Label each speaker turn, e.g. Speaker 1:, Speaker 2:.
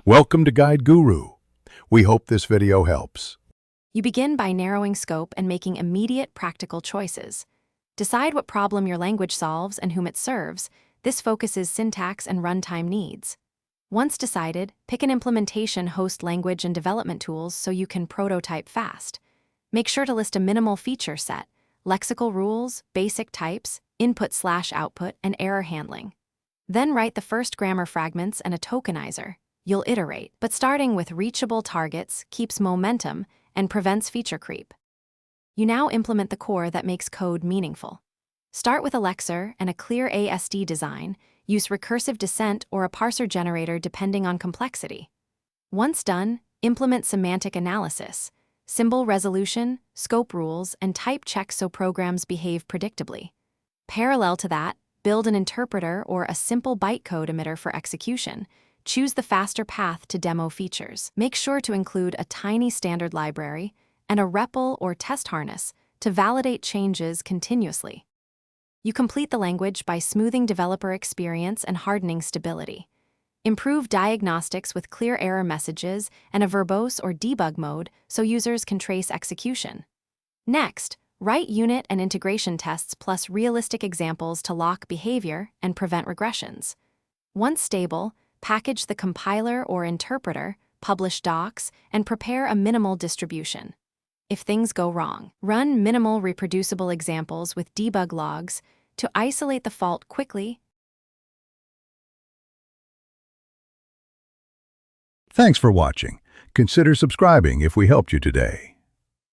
Speaker 1: Welcome to Guide Guru. We hope this video helps.
Speaker 2: You begin by narrowing scope and making immediate practical choices. Decide what problem your language solves and whom it serves. This focuses syntax and runtime needs. Once decided, pick an implementation host language and development tools so you can prototype fast. Make sure to list a minimal feature set, lexical rules, basic types, input/output, and error handling. Then write the first grammar fragments and a tokenizer. You'll iterate, but starting with reachable targets keeps momentum and prevents feature creep. You now implement the core that makes code meaningful. Start with a lexer and a clear ASD design. Use recursive descent or a parser generator depending on complexity. Once done, implement semantic analysis, symbol resolution, scope rules, and type checks so programs behave predictably. Parallel to that, build an interpreter or a simple bytecode emitter for execution. Choose the faster path to demo features. Make sure to include a tiny standard library and a REPL or test harness to validate changes continuously. You complete the language by smoothing developer experience and hardening stability. Improve diagnostics with clear error messages and a verbose or debug mode so users can trace execution. Next, write unit and integration tests plus realistic examples to lock behavior and prevent regressions. Once stable, package the compiler or interpreter, publish docs, and prepare a minimal distribution. If things go wrong, run minimal reproducible examples with debug logs to isolate the fault quickly.
Speaker 1: Thanks for watching. Consider subscribing if we helped you today.